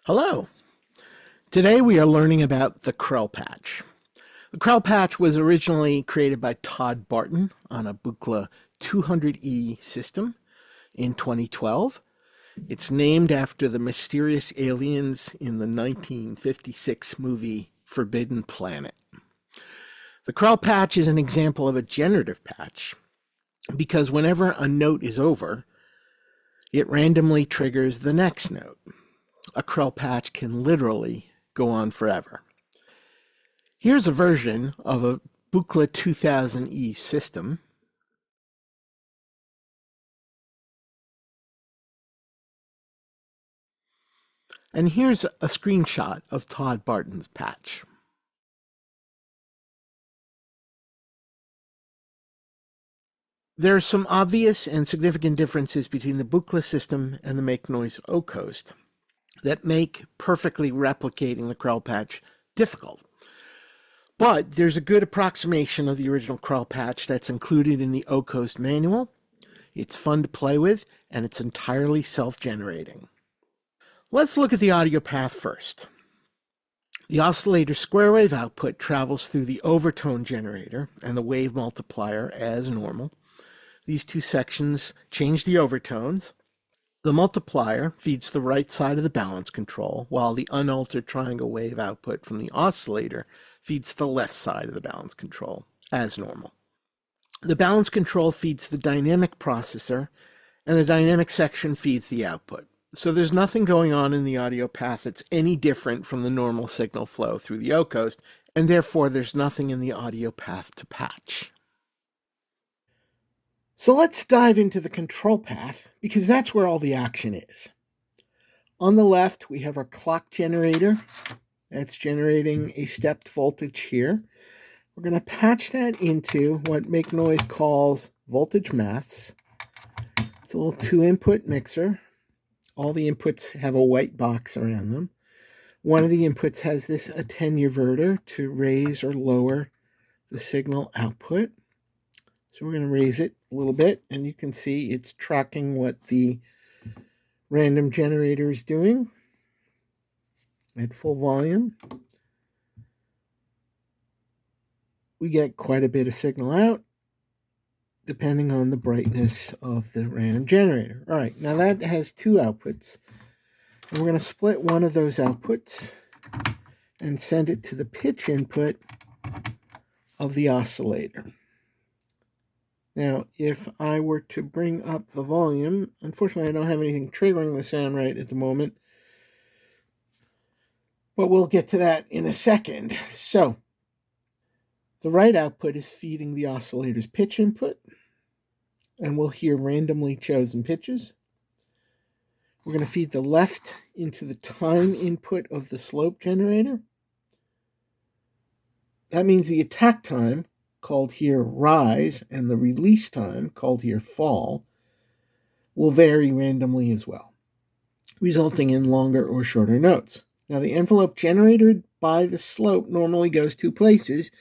Hello. Today we are learning about the Krell patch. The Krell patch was originally created by Todd Barton on a Buchla 200E system in 2012. It's named after the mysterious aliens in the 1956 movie Forbidden Planet. The Krell patch is an example of a generative patch because whenever a note is over, it randomly triggers the next note. A Krell patch can literally go on forever. Here's a version of a Buchla 2000E system. And here's a screenshot of Todd Barton's patch. There are some obvious and significant differences between the Buchla system and the MakeNoise O-Coast that make perfectly replicating the Krell patch difficult. But there's a good approximation of the original Krell patch that's included in the O-Coast manual. It's fun to play with, and it's entirely self-generating. Let's look at the audio path first. The oscillator square wave output travels through the overtone generator and the wave multiplier as normal. These two sections change the overtones. The multiplier feeds the right side of the balance control, while the unaltered triangle wave output from the oscillator feeds the left side of the balance control, as normal. The balance control feeds the dynamic processor, and the dynamic section feeds the output. So there's nothing going on in the audio path that's any different from the normal signal flow through the O-Coast, and therefore there's nothing in the audio path to patch. So let's dive into the control path, because that's where all the action is. On the left, we have our clock generator. That's generating a stepped voltage here. We're going to patch that into what MakeNoise calls voltage maths. It's a little 2-input mixer. All the inputs have a white box around them. One of the inputs has this attenuverter to raise or lower the signal output. So we're going to raise it a little bit, and you can see it's tracking what the random generator is doing at full volume. We get quite a bit of signal out, depending on the brightness of the random generator. All right, now that has two outputs. And we're going to split one of those outputs and send it to the pitch input of the oscillator. Now, if I were to bring up the volume, unfortunately I don't have anything triggering the sound right at the moment, but we'll get to that in a second. So, the right output is feeding the oscillator's pitch input, and we'll hear randomly chosen pitches. We're going to feed the left into the time input of the slope generator. That means the attack time, called here rise, and the release time, called here fall, will vary randomly as well, resulting in longer or shorter notes. Now, the envelope generated by the slope normally goes two places.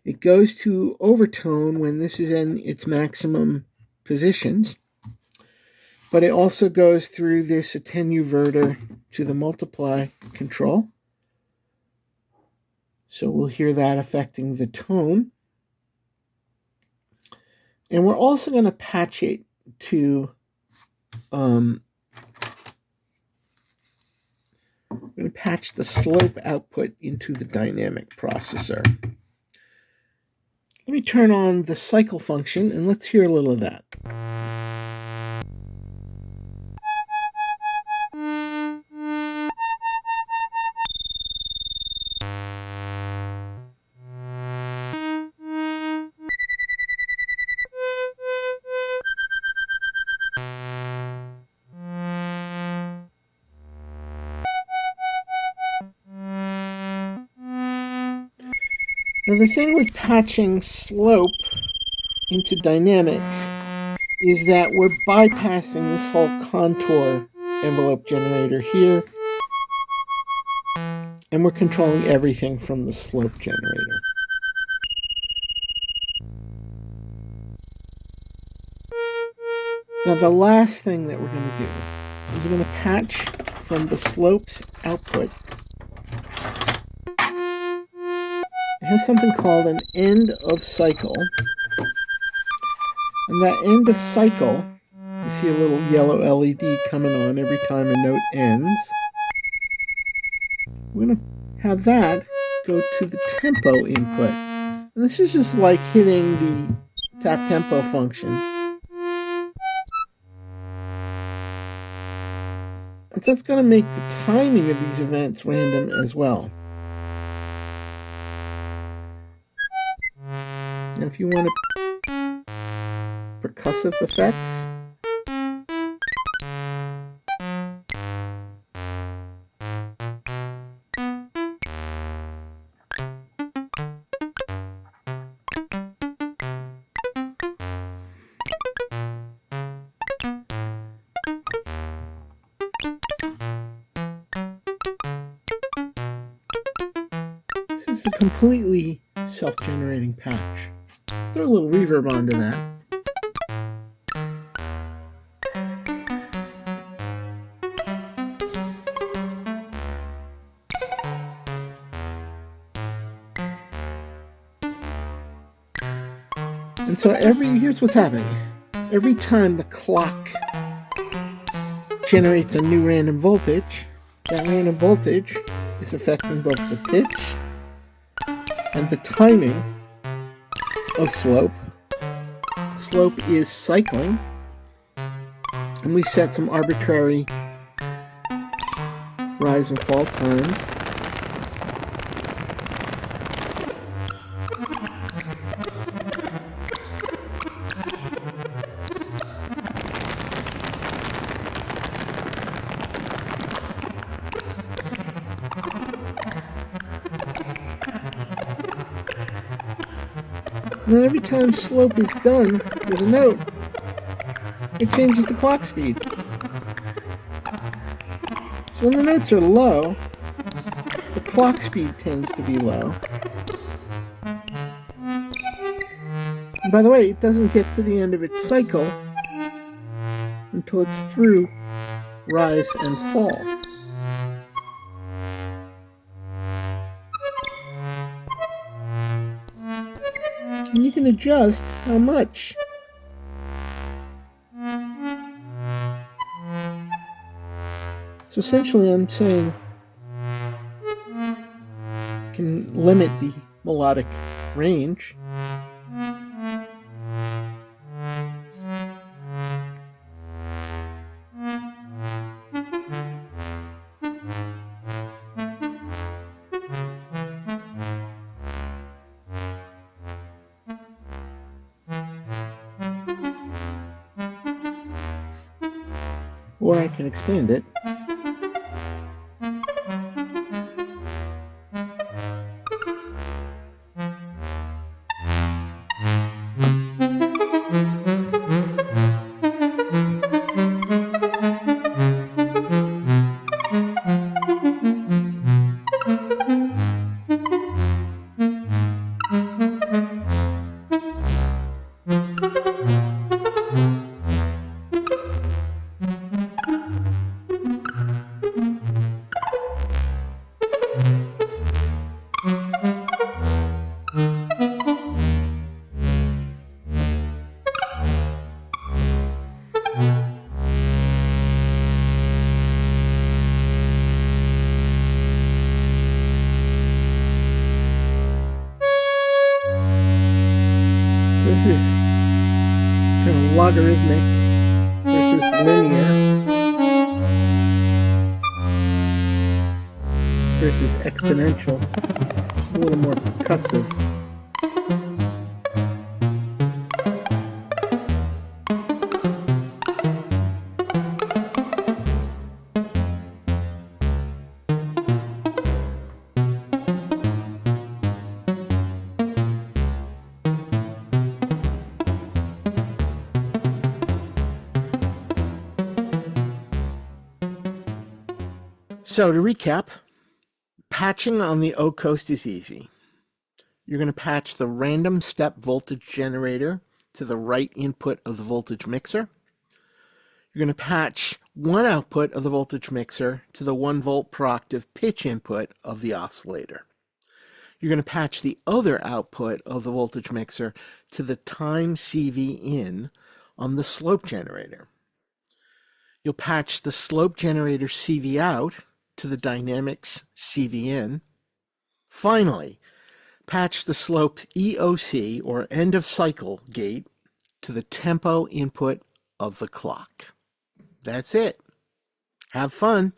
It goes to overtone when this is in its maximum positions, but it also goes through this attenuverter to the multiply control. So we'll hear that affecting the tone. And we're also going to patch it to, we're going to patch the slope output into the dynamic processor. Let me turn on the cycle function and let's hear a little of that. Now, the thing with patching slope into dynamics is that we're bypassing this whole contour envelope generator here, and we're controlling everything from the slope generator. Now, the last thing that we're going to do is we're going to patch from the slopes output, it has something called an end of cycle. And that end of cycle, you see a little yellow LED coming on every time a note ends. We're going to have that go to the tempo input. And this is just like hitting the tap tempo function. And so it's going to make the timing of these events random as well. And if you want percussive effects, this is a completely self-generating patch. Let's throw a little reverb onto that. And so here's what's happening. Every time the clock generates a new random voltage, that random voltage is affecting both the pitch and the timing of slope. Slope is cycling, and we set some arbitrary rise and fall times. And then every time slope is done with a note, it changes the clock speed. So when the notes are low, the clock speed tends to be low. And by the way, it doesn't get to the end of its cycle until it's through rise and fall. And you can adjust how much. So essentially I'm saying you can limit the melodic range. Or I can expand it. This is kind of logarithmic versus linear versus exponential. It's a little more percussive. So to recap, patching on the O coast is easy. You're going to patch the random step voltage generator to the right input of the voltage mixer. You're going to patch one output of the voltage mixer to the 1 volt per octave pitch input of the oscillator. You're going to patch the other output of the voltage mixer to the time CV in on the slope generator. You'll patch the slope generator CV out to the dynamics CV in. Finally, patch the slope EOC, or end of cycle gate, to the tempo input of the clock. That's it. Have fun.